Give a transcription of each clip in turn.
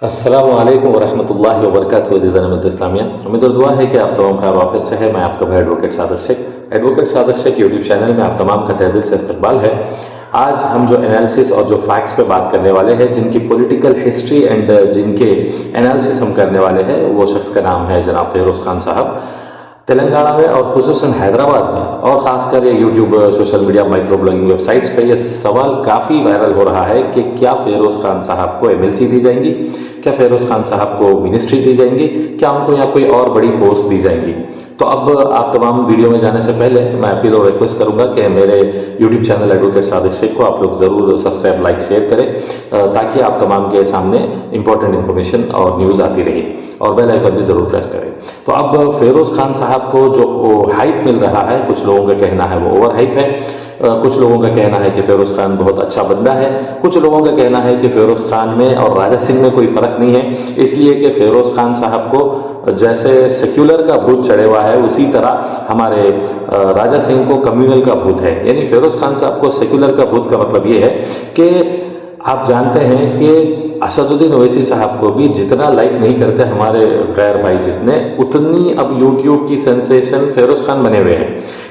अस्सलामु अलैकुम वरहमतुल्लाहि वबरकातुहू अज़ीज़ान उम्मत इस्लामिया। उम्मीद और दुआ है कि आप तमाम खैर वाफियत से है। मैं आपका भाई advocate Sadiq Shaikh. Advocate Sadiq Shaikh YouTube channel में आप तमाम का तहे दिल से इस्तकबाल है। आज हम जो एनालिसिस और जो फैक्ट्स पे बात करने वाले हैं, जिनकी पॉलिटिकल हिस्ट्री एंड जिनके एनालिसिस हम करने वाले हैं, वो शख्स का नाम है जनाब फेरोज खान साहब। तेलंगाना में और खुसूसन हैदराबाद में और ख़ासकर ये YouTube social media micro blogging websites पे ये सवाल काफ़ी वायरल हो रहा है कि क्या फेरोज खान साहब को एमएलसी दी जाएंगी, क्या फेरोज खान साहब को मिनिस्ट्री दी जाएंगी, क्या उनको यहाँ कोई और बड़ी पोस्ट दी जाएंगी। तो अब आप तमाम वीडियो में जाने से पहले मैं अपील और रिक्वेस्ट करूंगा कि मेरे YouTube channel advocate Sadiq Shaikh को आप लोग ज़रूर सब्सक्राइब लाइक शेयर करें, ताकि आप तमाम के सामने इंपॉर्टेंट इन्फॉर्मेशन और न्यूज़ आती रही, और बेल आइकन भी ज़रूर प्रेस करें। तो अब फेरोज खान साहब को जो हाइप मिल रहा है, कुछ लोगों का कहना है वो ओवर हाइप है, कुछ लोगों का कहना है कि फेरोज खान बहुत अच्छा बंदा है, कुछ लोगों का कहना है कि फेरोज खान में और राजा सिंह में कोई फर्क नहीं है, इसलिए कि फेरोज खान साहब को जैसे सेक्युलर का भूत चढ़े हुआ है उसी तरह हमारे राजा सिंह को कम्युनल का भूत है। यानी फेरोज खान साहब को सेक्युलर का भूत का मतलब ये है कि आप जानते हैं कि असदुद्दीन ओवैसी साहब को भी जितना लाइक नहीं करते हमारे गैर भाई जितने, उतनी अब यूट्यूब की सेंसेशन फेरोज खान बने हुए हैं।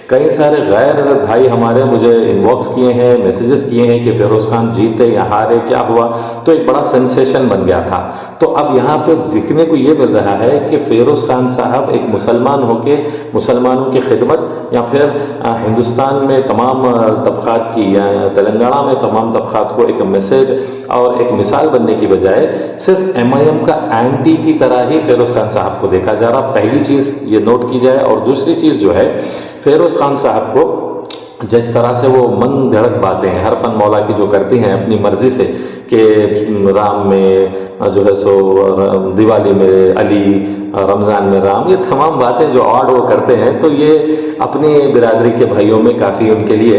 कई सारे गैर भाई हमारे मुझे इनबॉक्स किए हैं, मैसेजेस किए हैं कि फेरोज खान जीते या हारे, क्या हुआ, तो एक बड़ा सेंसेशन बन गया था। तो अब यहाँ पे दिखने को ये मिल रहा है कि फेरोज खान साहब एक मुसलमान होके मुसलमानों की खिदमत, या फिर हिंदुस्तान में तमाम तबकात की या तेलंगाना में तमाम तबकात को एक मैसेज और एक मिसाल बनने की बजाय सिर्फ एमआईएम का एंटी की तरह ही फेरोज खान साहब को देखा जा रहा। पहली चीज ये नोट की जाए। और दूसरी चीज जो है, फेरोज खान साहब को जिस तरह से वो मन घड़क बातें हर फन मौला की जो करती हैं अपनी मर्जी से, कि राम में जो है सो दिवाली में अली, रमज़ान में राम, ये तमाम बातें जो ऑड वो करते हैं, तो ये अपनी बिरादरी के भाइयों में काफ़ी उनके लिए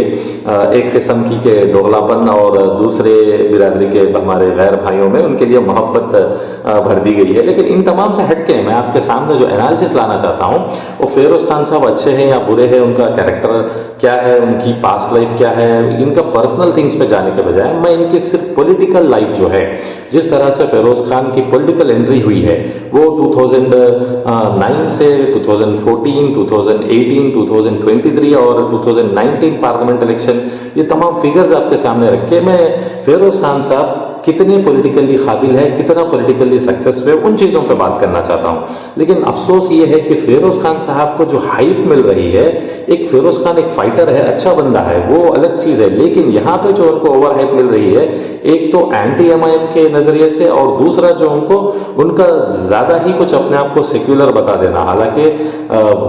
एक किस्म की के दोगलापन, और दूसरे बिरादरी के हमारे गैर भाइयों में उनके लिए मोहब्बत भर दी गई है। लेकिन इन तमाम से हटके मैं आपके सामने जो एनालिसिस लाना चाहता हूँ, वो फेरोज खान साहब अच्छे हैं या बुरे हैं, उनका कैरेक्टर क्या है, उनकी पास्ट लाइफ क्या है, इनका पर्सनल थिंग्स पे जाने के बजाय मैं इनकी सिर्फ पॉलिटिकल लाइफ जो है, जिस तरह से फेरोज खान की पॉलिटिकल एंट्री हुई है, वो 2009 से 2014, 2018, 2023 और 2019 पार्लियामेंट इलेक्शन, ये तमाम फिगर्स आपके सामने रख के मैं फेरोज खान साहब कितने पॉलिटिकली काबिल है, कितना पॉलिटिकली सक्सेस हुए, उन चीज़ों पर बात करना चाहता हूं। लेकिन अफसोस ये है कि फेरोज खान साहब को जो हाइप मिल रही है, एक फेरोज खान एक फाइटर है, अच्छा बंदा है, वो अलग चीज़ है, लेकिन यहाँ पे जो उनको ओवर हाइप मिल रही है, एक तो एंटी एमआईएम के नजरिए से, और दूसरा जो उनका ज़्यादा ही कुछ अपने आप को सेक्युलर बता देना। हालांकि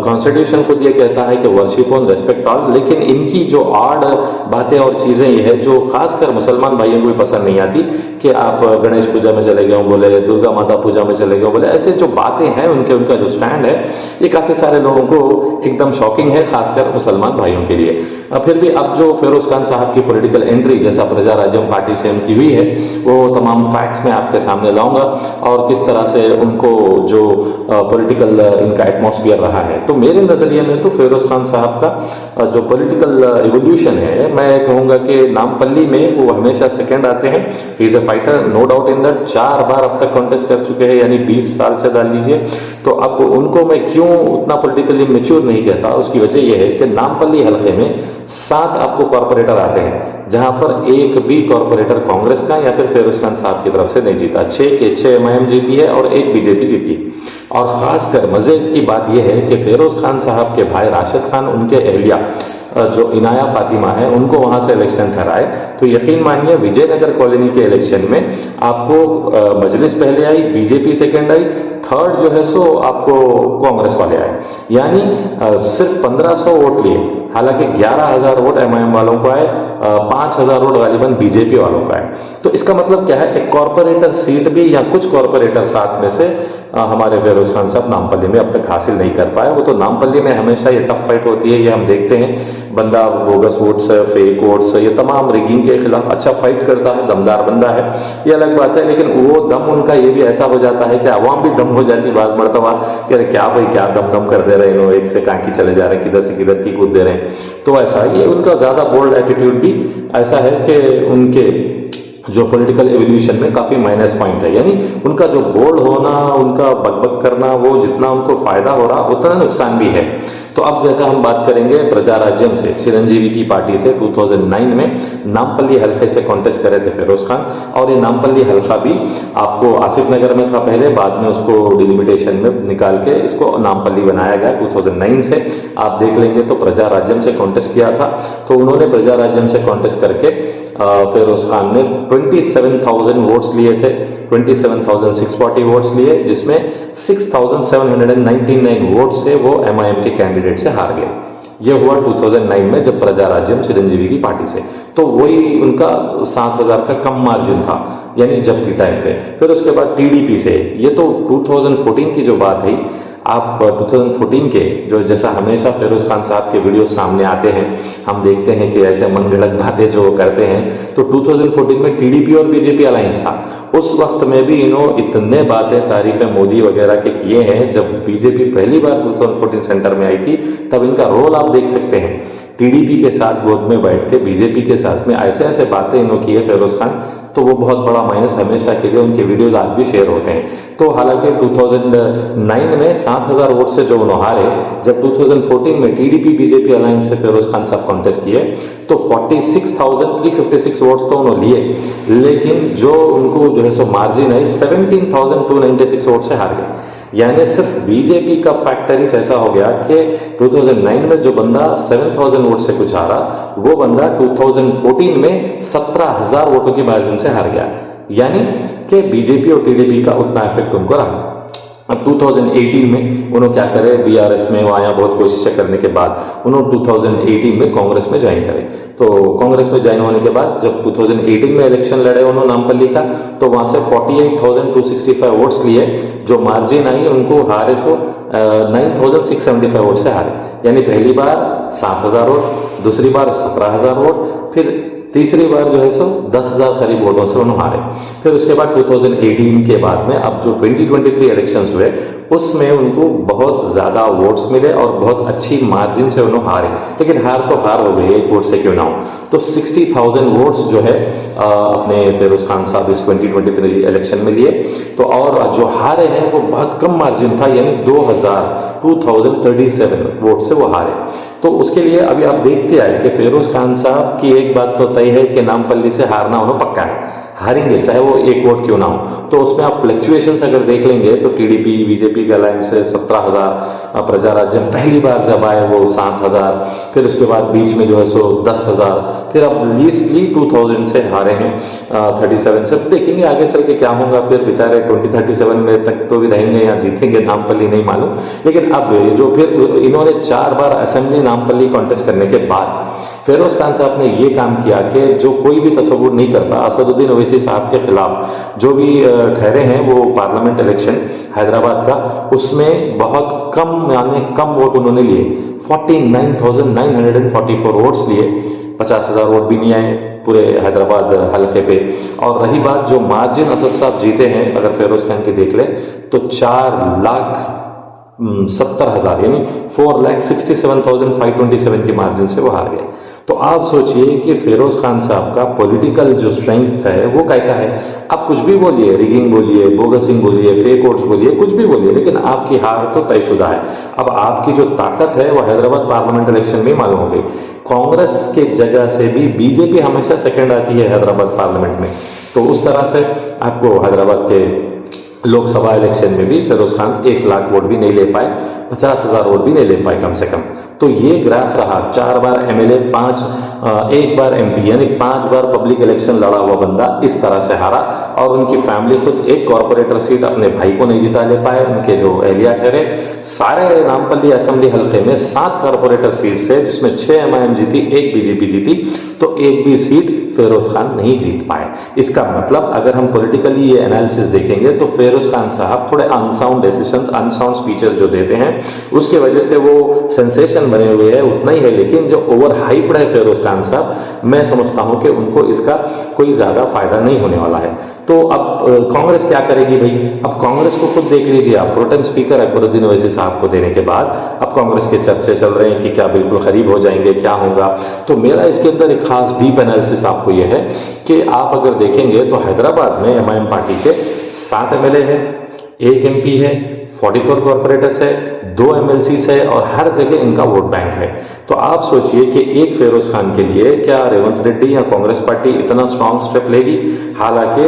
कॉन्स्टिट्यूशन खुद ये कहता है कि वर्शिप ऑन रेस्पेक्ट ऑल, लेकिन इनकी जो ऑड बातें और चीज़ें ये है जो खासकर मुसलमान भाइयों को भी पसंद नहीं आती, कि आप गणेश पूजा में चले गए बोले, दुर्गा माता पूजा में चले गए बोले, ऐसे जो बातें हैं उनका जो स्टैंड है, ये काफ़ी सारे लोगों को एकदम शॉकिंग है, खासकर मुसलमान भाइयों के लिए। फिर भी अब जो फेरोज खान साहब की पॉलिटिकल एंट्री जैसा प्रजा राज्यम पार्टी से उनकी हुई है, वो तमाम फैक्ट्स मैं आपके सामने लाऊंगा, और किस तरह से उनको जो पॉलिटिकल इनका एटमॉस्फेयर रहा है। तो मेरे नज़रिए में तो फेरोज खान साहब का जो पॉलिटिकल एवोल्यूशन है, मैं कहूँगा कि नामपल्ली में वो हमेशा सेकेंड आते हैं। He is a fighter, no doubt in that. 4 बार अब तक कॉन्टेस्ट कर चुके हैं, यानी 20 साल से डाल लीजिए। तो अब उनको मैं क्यों उतना पॉलिटिकली मेच्योर नहीं कहता, उसकी वजह यह है कि नामपल्ली हल्के में 7 आपको कॉर्पोरेटर आते हैं, जहां पर एक भी कॉर्पोरेटर कांग्रेस का या फिर फेरोज खान साहब की तरफ से नहीं जीता। 6 के 6 एमआईएम जीती है और 1 बीजेपी जीती। और खासकर मजे की बात यह है कि फेरोज खान साहब के भाई राशिद खान, उनके अहलिया जो इनाया फातिमा है, उनको वहां से इलेक्शन ठहराए। तो यकीन मानिए विजयनगर कॉलोनी के इलेक्शन में आपको मजलिस पहले आई, बीजेपी सेकेंड आई, थर्ड जो है सो आपको कांग्रेस वाले आए। यानी सिर्फ 1500 वोट लिए, हालांकि 11,000 वोट एमआईएम वालों को आए, 5,000 वोट गालिबन बीजेपी वालों का है। तो इसका मतलब क्या है, एक कॉर्पोरेटर सीट भी या कुछ कॉर्पोरेटर साथ में से हमारे फेरोज खान साहब नामपल्ली में अब तक हासिल नहीं कर पाए। वो तो नामपल्ली में हमेशा ये टफ फाइट होती है, ये हम देखते हैं। बंदा बोगस वोट्स, फेक वोट्स, ये तमाम रिगिंग के खिलाफ अच्छा फाइट करता है, दमदार बंदा है, ये अलग बात है। लेकिन वो दम उनका ये भी ऐसा हो जाता है कि आवाम भी दम हो जाती है बाज मरतबा, कि अरे क्या भाई क्या दम दम कर दे रहे हैं, एक से कांकी चले जा रहे हैं, किधर से किधर की कूद दे रहे हैं। तो ऐसा ये उनका ज्यादा बोल्ड एटीट्यूड भी ऐसा है कि उनके जो पॉलिटिकल एवोल्यूशन में काफी माइनस पॉइंट है। यानी उनका जो बोल्ड होना, उनका बकबक करना, वो जितना उनको फायदा हो रहा उतना नुकसान भी है। तो अब जैसे हम बात करेंगे प्रजा राज्यम से, चिरंजीवी की पार्टी से 2009 में नामपल्ली हल्के से कॉन्टेस्ट करे थे फिरोज खान, और ये नामपल्ली हल्का भी आपको आसिफ नगर में था पहले, बाद में उसको डिलिमिटेशन में निकाल के इसको नामपल्ली बनाया गया 2009 से। आप देख लेंगे तो प्रजा राज्यम से कॉन्टेस्ट किया था, तो उन्होंने प्रजा राज्यम से कॉन्टेस्ट करके फिरोज खान ने 27,000 वोट्स लिए थे, 27,640 वोट्स लिए, जिसमें 6,799 वोट से वो एमआईएम के कैंडिडेट से हार गए। यह हुआ 2009 में जब प्रजा राज्यम चिरंजीवी की पार्टी से, तो वही उनका 7,000 का कम मार्जिन था, यानी जब की टाइम पे। फिर उसके बाद टीडीपी से, ये तो 2014 की जो बात है, आप 2014 के जो, जैसा हमेशा फिरोज खान साहब के वीडियो सामने आते हैं, हम देखते हैं कि ऐसे मनगढ़ंत बातें जो करते हैं, तो 2014 में टीडीपी और बीजेपी अलायंस था। उस वक्त में भी इन्होंने इतने बातें तारीफें मोदी वगैरह के किए हैं। जब बीजेपी पहली बार 2014 सेंटर में आई थी, तब इनका रोल आप देख सकते हैं, टीडीपी के साथ गोद में बैठ के बीजेपी के साथ में ऐसे ऐसे बातें इन्होंने की है फिरोज खान, तो वो बहुत बड़ा माइनस हमेशा के लिए, उनके वीडियोज आज भी शेयर होते हैं। तो हालांकि 2009 में 7,000 वोट से जो उन्होंने हारे, जब 2014 में टीडीपी बीजेपी अलायंस से फिरोज खान साहब कॉन्टेस्ट किए, तो 46,356 वोट्स तो उन्होंने लिए, लेकिन जो उनको जो है सो मार्जिन है 17,296 वोट से हार गए। यानी सिर्फ बीजेपी का फैक्टर ही ऐसा हो गया कि 2009 में जो बंदा 7,000 वोट से कुछ हारा, वो बंदा 2014 में 17,000 वोटों की मार्जिन से हार गया। यानी कि बीजेपी और टीडीपी का उतना इफेक्ट उनको रहा। अब 2018 में उन्होंने क्या करे, बीआरएस में वहां बहुत कोशिशें करने के बाद उन्होंने 2018 में कांग्रेस में ज्वाइन करे। तो कांग्रेस में ज्वाइन होने के बाद जब 2018 में इलेक्शन लड़े उन्होंने नामपल्ली का, तो वहां से 48,265 वोट्स लिए, जो मार्जिन आई उनको हारे सो 9,675 वोट से हारे। यानी पहली बार 7,000 वोट, दूसरी बार 17,000 वोट, फिर तीसरी बार जो है सो 10,000 करीब वोटों से उन्होंने हारे। फिर उसके बाद 2018 के बाद में अब जो 2023 इलेक्शंस हुए, उसमें उनको बहुत ज्यादा वोट्स मिले और बहुत अच्छी मार्जिन से उन्होंने हारे। लेकिन हार तो हार हो गई, एक वोट से क्यों ना हो। तो 60,000 वोट्स जो है अपने फिरोज खान साहब इस 2023 इलेक्शन में लिए। तो और जो हारे हैं वो बहुत कम मार्जिन था, यानी 2,037 वोट से वो हारे। तो उसके लिए अभी आप देखते आए कि फिरोज खान साहब की एक बात तो तय है कि नामपल्ली से हारना उन्हें पक्का है, हारेंगे चाहे वो एक वोट क्यों ना हो। तो उसमें आप फ्लक्चुएशंस अगर देख लेंगे तो टीडीपी बीजेपी के अलायंस से 17,000, प्रजा राज्यम पहली बार जब आए वो 7,000, फिर उसके बाद बीच में जो है सो 10,000, फिर अब लीस्टली 2,000 से हारे हैं 37 से। देखेंगे आगे चल के क्या होगा, फिर बेचारे 2037 में तक तो भी रहेंगे या जीतेंगे नामपल्ली नहीं मालूम। लेकिन अब जो फिर इन्होंने 4 बार असेंबली नामपल्ली कॉन्टेस्ट करने के बाद फिरोज खान साहब ने ये काम किया कि जो कोई भी तस्वुर नहीं करता, असदुद्दीन ओवैसी साहब के खिलाफ जो भी ठहरे हैं वो पार्लियामेंट इलेक्शन हैदराबाद का, उसमें बहुत कम यानी कम वोट उन्होंने लिए, 49,944 वोट्स लिए, 50,000 वोट भी नहीं आए पूरे हैदराबाद हल्के पे। और रही बात जो मार्जिन असद साहब जीते हैं, अगर फिरोज खान की देख ले तो 4,70,000 यानी 4,67,527 की मार्जिन से वो हार गए। तो आप सोचिए कि फिरोज खान साहब का पॉलिटिकल जो स्ट्रेंथ है वो कैसा है। आप कुछ भी बोलिए, रिगिंग बोलिए, बोगसिंग बोलिए, फेक वोट्स बोलिए, कुछ भी बोलिए, लेकिन आपकी हार तो तयशुदा है। अब आपकी जो ताकत है वो हैदराबाद पार्लियामेंट इलेक्शन में मालूम हो गई। कांग्रेस के जगह से भी बीजेपी हमेशा सेकंड आती है हैदराबाद पार्लियामेंट में। तो उस तरह से आपको हैदराबाद के लोकसभा इलेक्शन में भी फिरोज खान 1 लाख वोट भी नहीं ले पाए, 50,000 वोट भी नहीं ले पाए कम से कम। तो ये ग्राफ रहा, 4 बार एमएलए, 1 बार एमपी, यानी 5 बार पब्लिक इलेक्शन लड़ा हुआ बंदा इस तरह से हारा। और उनकी फैमिली खुद एक कॉर्पोरेटर सीट अपने भाई को नहीं जिता ले पाए, उनके जो एहलिया ठहरे। सारे नामपल्ली असेंबली हल्के में 7 कॉर्पोरेटर सीट से, जिसमें 6 एमआईएम जीती, 1 बीजेपी जीती, तो एक भी सीट फिरोज खान नहीं जीत पाए। इसका मतलब अगर हम पॉलिटिकली ये एनालिसिस देखेंगे तो फिरोज खान साहब थोड़े अनसाउंड डिसीजंस, अनसाउंड स्पीचेस जो देते हैं, उसके वजह से वो सेंसेशन बने हुए हैं, उतना ही है। लेकिन जो ओवर हाइप्ड है फिरोज खान साहब, मैं समझता हूं कि उनको इसका कोई ज्यादा फायदा नहीं होने वाला है। तो अब कांग्रेस क्या करेगी भाई? अब कांग्रेस को खुद देख लीजिए आप, प्रोटेम स्पीकर अकबरुद्दीन ओवैसी साहब को देने के बाद अब कांग्रेस के चर्चे चल रहे हैं कि क्या बिल्कुल खरीब हो जाएंगे, क्या होगा। तो मेरा इसके अंदर एक खास डीप एनालिसिस आपको यह है कि आप अगर देखेंगे तो हैदराबाद में एमआईएम पार्टी के 7 एमएलए हैं, 1 एमपी है, 44 कॉर्पोरेटर्स है, 2 एमएलसीज है और हर जगह इनका वोट बैंक है। तो आप सोचिए कि एक फेरोज खान के लिए क्या रेवंत रेड्डी या कांग्रेस पार्टी इतना स्ट्रांग स्टेप लेगी? हालांकि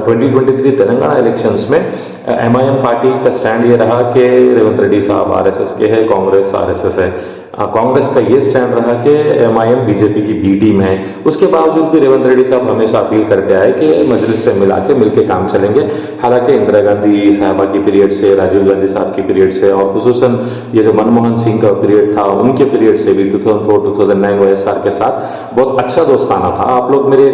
2023 तेलंगाना इलेक्शंस में एमआईएम पार्टी का स्टैंड ये रहा कि रेवंत रेड्डी साहब आरएसएस के है, कांग्रेस आरएसएस है। कांग्रेस का ये स्टैंड रहा कि एमआईएम बीजेपी की बी टीम है। उसके बावजूद भी रेवंत रेड्डी साहब हमेशा अपील करते आए कि मजलिस से मिला के मिलकर काम चलेंगे। हालांकि इंदिरा गांधी साहबा की पीरियड से, राजीव गांधी साहब की पीरियड से और खुसूसन ये जो मनमोहन सिंह का पीरियड था उनके पीरियड से भी 2004-2009 वाईएसआर के साथ बहुत अच्छा दोस्ताना था। आप लोग मेरे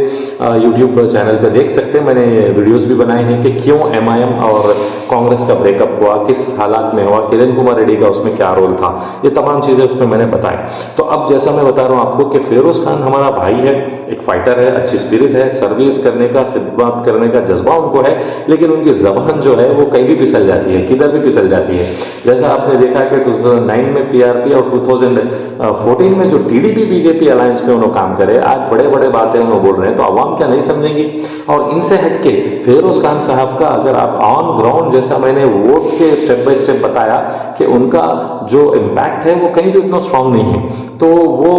यूट्यूब चैनल पर देख सकते हैं, मैंने वीडियोज भी बनाए हैं कि क्यों एमआईएम और कांग्रेस का ब्रेकअप हुआ, किस हालात में हुआ, किरण कुमार रेड्डी का उसमें क्या रोल था, ये तमाम चीजें उसमें मैंने बताया। तो अब जैसा मैं बता रहा हूं आपको कि फिरोज खान हमारा भाई है, एक फाइटर है, अच्छी स्पिरिट है, सर्विस करने का, खिदमत करने का जज्बा उनको है, लेकिन उनकी जबान जो है वो कहीं भी फिसल जाती है, किधर भी फिसल जाती है। जैसा आपने देखा कि 2009 में पीआरपी और 2014 में जो टीडीपी बीजेपी अलायंस में उन्होंने काम करे, आज बड़े बड़े बातें उन्होंने बोल रहे हैं, तो अवाम क्या नहीं समझेंगी? और इनसे हटके फिरोज खान साहब का अगर आप ऑन ग्राउंड, जैसा मैंने वोट के स्टेप बाय स्टेप बताया कि उनका जो इम्पैक्ट है वो कहीं भी उतना स्ट्रांग नहीं है, तो वो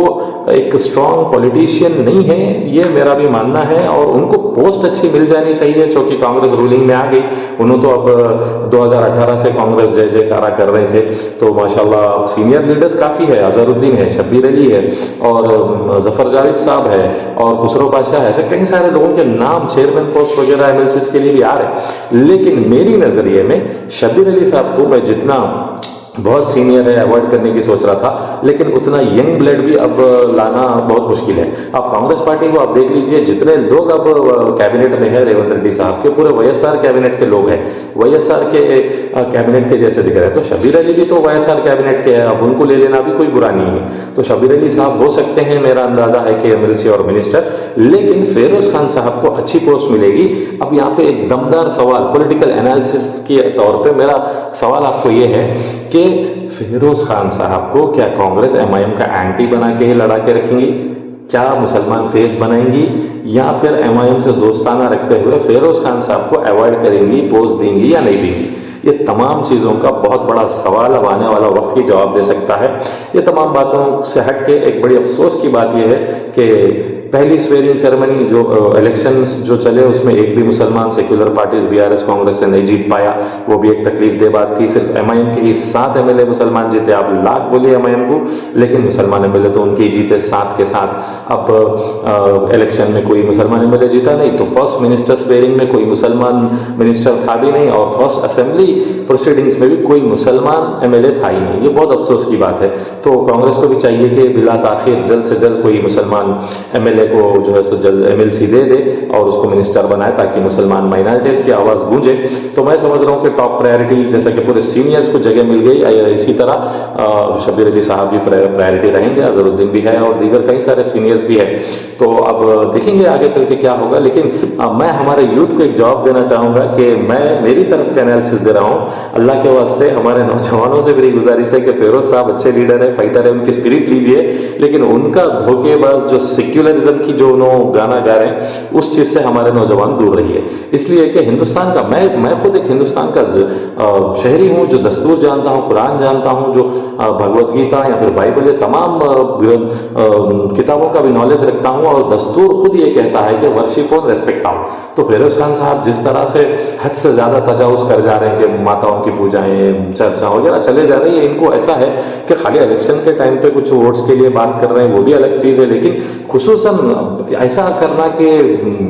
एक स्ट्रांग पॉलिटिशियन नहीं है, ये मेरा भी मानना है। और उनको पोस्ट अच्छी मिल जानी चाहिए, क्योंकि कांग्रेस रूलिंग में आ गई। उन्होंने तो अब 2018 से कांग्रेस जय जयकारा कर रहे थे, तो माशाल्लाह सीनियर लीडर्स काफी है, अजहरुद्दीन है, शब्बीर अली है और जफर जावेद साहब है और खुसरो पाशा है, ऐसे कई सारे लोगों के नाम चेयरमैन पोस्ट वगैरह एमएलसीज के लिए भी आ रहे। लेकिन मेरी नजरिए में शब्बीर अली साहब को मैं जितना बहुत सीनियर है अवॉइड करने की सोच रहा था, लेकिन उतना यंग ब्लड भी अब लाना बहुत मुश्किल है। अब कांग्रेस पार्टी को आप देख लीजिए, जितने लोग अब कैबिनेट में है रेवंत रेड्डी साहब के, पूरे वाईएसआर कैबिनेट के लोग हैं, वाईएसआर के कैबिनेट के जैसे दिख रहे हैं। तो शब्बीर अली भी तो वाईएसआर कैबिनेट के है, अब उनको ले लेना भी कोई बुरा नहीं है। तो शब्बीर अली साहब हो सकते हैं, मेरा अंदाजा है कि एमएलसी और मिनिस्टर, लेकिन फिरोज खान साहब को अच्छी पोस्ट मिलेगी। अब यहाँ पे एक दमदार सवाल पॉलिटिकल एनालिसिस के तौर पे मेरा सवाल आपको ये है कि फिरोज खान साहब को क्या कांग्रेस एमआईएम का एंटी बना के ही लड़ा के रखेंगी? क्या मुसलमान फेस बनाएंगी या फिर एमआईएम से दोस्ताना रखते हुए फिरोज खान साहब को अवॉइड करेंगी, पोस्ट देंगी या नहीं देंगी? ये तमाम चीजों का बहुत बड़ा सवाल अब आने वाला वक्त ही जवाब दे सकता है। ये तमाम बातों से हटके एक बड़ी अफसोस की बात यह है कि पहली स्वेरिंग सेरेमनी जो इलेक्शंस जो चले उसमें एक भी मुसलमान सेक्युलर पार्टीज बीआरएस कांग्रेस से नहीं जीत पाया, वो भी एक तकलीफ दे बात थी। सिर्फ एमआईएम के ही 7 एमएलए मुसलमान जीते। आप लाख बोलिए एमआईएम को, लेकिन मुसलमान एमएलए तो उनके जीते 7 के 7। अब इलेक्शन में कोई मुसलमान एमएलए जीता नहीं, तो फर्स्ट मिनिस्टर स्वेरिंग में कोई मुसलमान मिनिस्टर था भी नहीं और फर्स्ट असेंबली प्रोसीडिंग्स में भी कोई मुसलमान एमएलए था ही नहीं। ये बहुत अफसोस की बात है। तो कांग्रेस को भी चाहिए कि बिला ताखिर जल्द से जल्द कोई मुसलमान एमएलए को जो है सो जल्द एमएलसी दे दे और उसको मिनिस्टर बनाए, ताकि मुसलमान माइनॉरिटीज की आवाज गूंजे। तो मैं समझ रहा हूं कि टॉप प्रायोरिटी, जैसा कि पूरे सीनियर्स को जगह मिल गई, इसी तरह शब्बीर अली साहब भी प्रायोरिटी रहेंगे, अजहरुद्दीन भी है और दीगर कई सारे सीनियर्स भी है। तो अब देखेंगे आगे चल के क्या होगा। लेकिन मैं हमारे यूथ को एक जवाब देना चाहूंगा कि मैं मेरी तरफ का एनालिसिस दे रहा हूं। अल्लाह के वास्ते हमारे नौजवानों से मेरी गुजारिश है कि फिरोज साहब अच्छे लीडर है, फाइटर है, उनकी स्पिरिट लीजिए, लेकिन उनका धोखेबाज जो सेक्युलरिज्म की जो उन्होंने गाना गा रहे हैं उस चीज से हमारे नौजवान दूर रहिए। इसलिए कि हिंदुस्तान का मैं खुद एक हिंदुस्तान का शहरी हूं, जो दस्तूर जानता हूं, कुरान जानता हूं, जो भगवत गीता या फिर बाइबल, तमाम किताबों का भी नॉलेज रखता हूं और दस्तूर खुद ये कहता है कि वर्शिप और रेस्पेक्ट आओ। तो फिरोज खान साहब जिस तरह से हद से ज्यादा तजावुज कर जा रहे हैं कि माताओं की पूजाएं, चर्चा वगैरह चले जा रही है, इनको ऐसा है कि खाली इलेक्शन के टाइम पे कुछ वोट्स के लिए बात कर रहे हैं, वो भी अलग चीज है, लेकिन खुसूसन ऐसा करना कि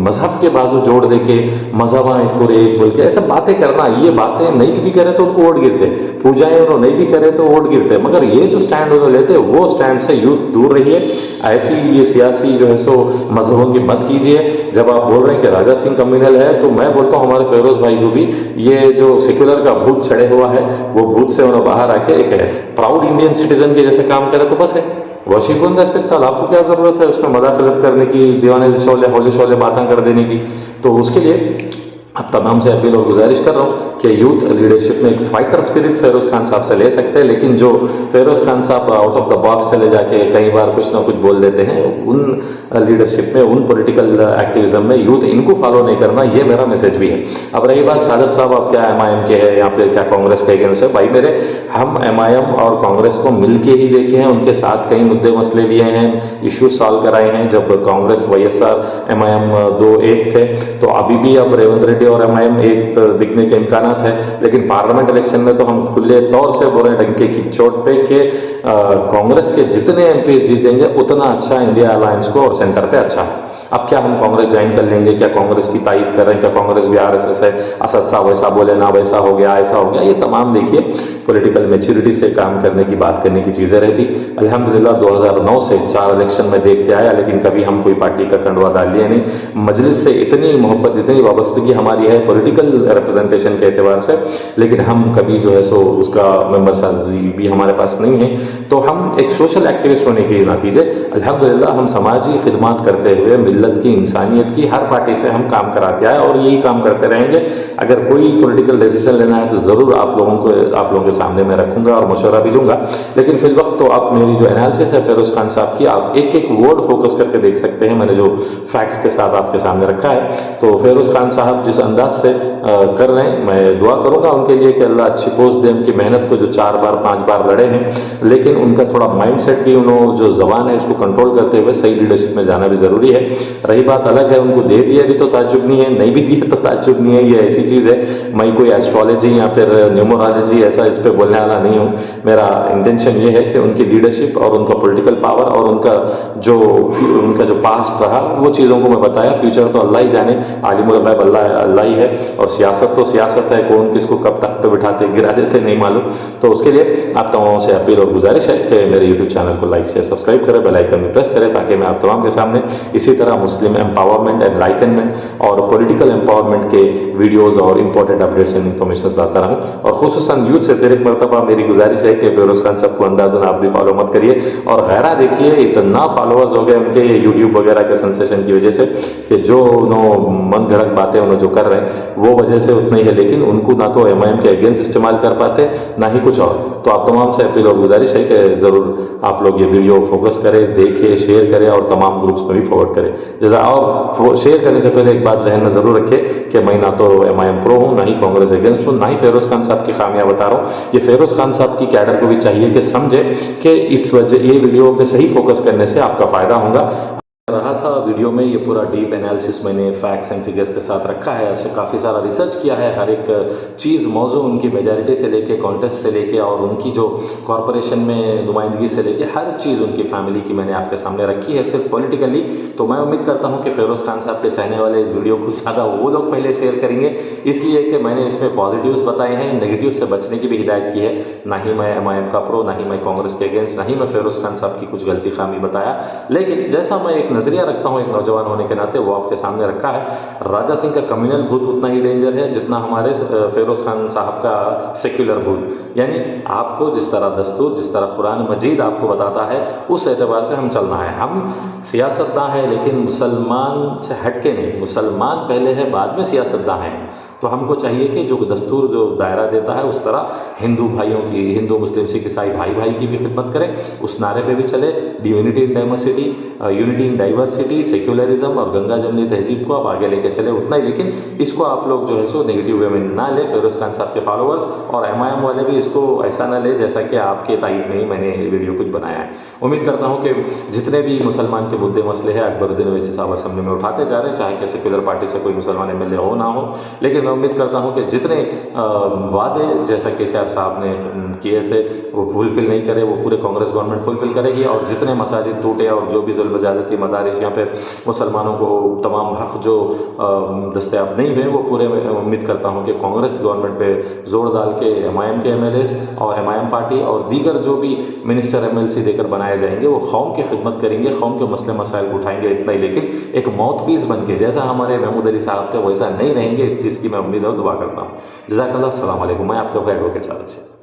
मजहब के बाजू जोड़ दे के मजहब पूरे एक बोल के ऐसा बातें करना, ये बातें नहीं भी करे तो उनको वोट गिरते, पूजाएं उन्होंने नहीं भी करे तो वोट गिरते। मगर ये जो स्टैंड उन्होंने लेते वो स्टैंड से यूथ दूर रहिए। ऐसी ये सियासी जो है सो मजहबों की मत कीजिए। जब आप बोल रहे हैं कि राजा सिंह कम्युनल है, तो मैं बोलता हूं हमारे फिरोज भाई को भी ये जो सेक्युलर का भूत चढ़े हुआ है, वो भूत से उन्हें बाहर आके एक प्राउड इंडियन सिटीजन के जैसे काम करे तो बस है। वर्शिप ऑन रेस्पेक्ट, आपको क्या जरूरत है उसमें मदाखलत करने की, दीवाने शोले होले शोले बातें कर देने की? तो उसके लिए आप तमाम से अपील और गुजारिश कर रहा हूँ कि यूथ लीडरशिप में एक फाइटर स्पिरिट फेरोज खान साहब से ले सकते हैं, लेकिन जो फेरोज खान साहब आउट ऑफ द बॉक्स चले जाके कई बार कुछ ना कुछ बोल देते हैं, उन लीडरशिप में, उन पॉलिटिकल एक्टिविज्म में यूथ इनको फॉलो नहीं करना, ये मेरा मैसेज भी है। अब रही बात साजद साहब आप क्या MIM के हैं या फिर क्या कांग्रेस के अगेंस्ट है, भाई मेरे, हम MIM और कांग्रेस को मिलके ही देखे हैं, उनके साथ कई मुद्दे मसले लिए हैं, इश्यूज सॉल्व कराए हैं। जब कांग्रेस YSR MIM 2 एक थे, तो अभी भी अब रेवंत रेड्डी और MIM एक दिखने के इम्कान है, लेकिन पार्लियामेंट इलेक्शन में तो हम खुले तौर से बोल रहे डंके की चोट पे कि कांग्रेस के जितने MP जीतेंगे उतना अच्छा इंडिया अलायंस को और सेंटर पे अच्छा है। अब क्या हम कांग्रेस ज्वाइन कर लेंगे, क्या कांग्रेस की तायद कर रहे हैं, क्या कांग्रेस भी RSS है, असद साहब वैसा बोले ना वैसा हो गया ऐसा हो गया, ये तमाम देखिए पॉलिटिकल मैच्योरिटी से काम करने की बात करने की चीजें रहती। अल्हम्दुलिल्लाह 2009 से 4 इलेक्शन में देखते आया, लेकिन कभी हम कोई पार्टी का कंडवा डाल लिया नहीं। मजलिस से इतनी मोहब्बत, इतनी वाबस्तगी हमारी है पॉलिटिकल रिप्रेजेंटेशन के एतबार से, लेकिन हम कभी जो है सो उसका मेंबर साजी भी हमारे पास नहीं है। तो हम एक सोशल एक्टिविस्ट होने के नतीजे अल्हम्दुलिल्लाह हम समाजी खिदमत करते हुए मिल्लत की, इंसानियत की हर पार्टी से हम काम कराते आए और यही काम करते रहेंगे। अगर कोई पॉलिटिकल डिसीजन लेना है तो जरूर आप लोगों के सामने मैं रखूंगा और मशवरा भी दूंगा। लेकिन फिल वक्त तो आप मेरी जो एनालिसिस है फेरोज खान साहब की, आप एक एक वर्ड फोकस करके देख सकते हैं, मैंने जो फैक्ट्स के साथ आपके सामने रखा है। तो फेरोज खान साहब जिस अंदाज से कर रहे हैं, मैं दुआ करूंगा उनके लिए कि अल्लाह अच्छी पोस्ट दे उनकी मेहनत को, जो 4 बार 5 बार लड़े हैं, लेकिन उनका थोड़ा माइंडसेट भी, उन्होंने जो जबान है उसको कंट्रोल करते हुए सही लीडरशिप में जाना भी जरूरी है। रही बात अलग है, उनको दे दिया भी तो ताज्जुब नहीं है, नहीं भी दिया तो ताज्जुब नहीं है, ये ऐसी चीज है। मैं कोई एस्ट्रोलॉजी या फिर न्यूमरोलॉजी ऐसा इस पर बोलने वाला नहीं हूँ। मेरा इंटेंशन ये है कि उनकी लीडरशिप और उनका पॉलिटिकल पावर और उनका जो पास्ट रहा वो चीजों को मैं बताया। फ्यूचर तो अल्लाह ही जाने, आलिमुल गैब अल्लाह ही है, और सियासत तो सियासत है, कौन किसको कब तक पे बिठाते गिरा देते नहीं मालूम। तो उसके लिए आप तमाम से अपील और गुजारिश है कि मेरे यूट्यूब चैनल को लाइक शेयर सब्सक्राइब करें, बेल आइकन में प्रेस करें, ताकि मैं आप तमाम के सामने इसी तरह मुस्लिम एम्पावरमेंट, एनलाइटनमेंट और पॉलिटिकल एम्पावरमेंट के वीडियोज और इंपॉर्टेंट अपडेट्स एंड इन्फॉर्मेशन लाता रहूं। और खुसूसन यूथ से फिर एक मरतबा मेरी गुजारिश है कि फेरोज खान साहब को अंदाजन आप भी फॉलो मत करिए, और गैरा देखिए इतना फॉलोअर्स हो गए उनके यूट्यूब वगैरह के सेंसेशन की वजह से कि जो मन घड़क बातें उन्होंने जो कर रहे हैं वो वजह से उतना ही है, लेकिन उनको ना तो MIM के अगेंस्ट इस्तेमाल कर पाते ना ही कुछ और। तो आप तमाम से अपील और गुजारिश है कि जरूर आप लोग ये वीडियो फोकस करें, देखें, शेयर करें और तमाम ग्रुप्स में भी फॉरवर्ड करें। जैसा और शेयर करने से पहले एक बात जहन में जरूर रखें कि मैं ना तो MIM प्रो हूं, ना ही कांग्रेस अगेंस्ट हूं, ना ही फेरोज खान साहब की खामियां बता रहा हूं। ये फेरोज खान साहब की कैडर को भी चाहिए कि समझे कि इस वजह ये वीडियो पे सही फोकस करने से आपका फायदा होगा। रहा था वीडियो में ये पूरा डीप एनालिसिस मैंने फैक्ट्स एंड फिगर्स के साथ रखा है, ऐसे काफ़ी सारा रिसर्च किया है, हर एक चीज़ मौजू उनकी मेजॉरिटी से लेके, कॉन्टेस्ट से लेके और उनकी जो कॉरपोरेशन में नुमाइंदगी से लेके हर चीज़ उनकी फैमिली की मैंने आपके सामने रखी है, सिर्फ पॉलिटिकली। तो मैं उम्मीद करता हूँ कि फेरोज खान साहब के चाहने वाले इस वीडियो को ज़्यादा वो लोग पहले शेयर करेंगे, इसलिए कि मैंने इसमें पॉजिटिव्स बताए हैं, नेगेटिव से बचने की भी हिदायत की है। ना ही मैं MIM का प्रो, ना ही मैं कांग्रेस के अगेंस्ट, ना ही मैं फेरोज खान साहब की कुछ गलती खामी बताया, लेकिन जैसा मैं एक नजरिया रखता हूँ एक नौजवान होने के नाते, वो आपके सामने रखा है। राजा सिंह का कम्युनल भूत उतना ही डेंजर है जितना हमारे फेरोज खान साहब का सेक्युलर भूत। यानी आपको जिस तरह दस्तूर, जिस तरह कुरान मजीद आपको बताता है, उस एतबार से हम चलना है। हम सियासतदां हैं लेकिन मुसलमान से हटके नहीं, मुसलमान पहले है बाद में सियासतदां हैं। तो हमको चाहिए कि जो दस्तूर जो दायरा देता है उस तरह हिंदू भाइयों की, हिंदू मुस्लिम सिख ईसाई भाई भाई की भी खिदमत करें, उस नारे पे भी चले, unity in diversity, unity in diversity, secularism और गंगा जमनी तहजीब को आप आगे लेके चले, उतना ही। लेकिन इसको आप लोग जो है सो नेगेटिव वे में ना ले, फेरोज खान साहब के फॉलोअर्स और MIM वाले भी इसको ऐसा ना ले जैसा कि आपके तायद में ही मैंने वीडियो कुछ बनाया है। उम्मीद करता हूँ कि जितने भी मुसलमान के मुद्दे मसले हैं अकबरुद्दीन ओवैसी साहब असेंबली में उठाते जा रहे हैं, चाहे कि सेक्युलर पार्टी से कोई मुसलमान MLA हो ना हो, लेकिन मैं उम्मीद करता हूं कि जितने वादे जैसा KCR साहब ने किए थे वो फुलफिल नहीं करे, वो पूरे कांग्रेस गवर्नमेंट फुलफिल करेगी। और जितने मसाजिद टूटे और जो भी जुल्म ज़्यादती मदारिस या फिर मुसलमानों को तमाम हक जो दस्तयाब नहीं हुए वो पूरे, उम्मीद करता हूं कि कांग्रेस गवर्नमेंट पे जोर डाल के MIM के MLAs और MIM पार्टी और दीगर जो भी मिनिस्टर MLC देकर बनाए जाएंगे वो कौम की खिदमत करेंगे, कौम के मसले मसाइल को उठाएंगे, इतना ही। लेकिन एक माउथ पीस बन के जैसा हमारे महमूद अली साहब थे वैसा नहीं रहेंगे, इस चीज़ की मैं उम्मीद और दुआ करता हूँ। जज़ाकल्लाह, अस्सलाम वालेकुम। मैं आपका एडवोकेट साहब से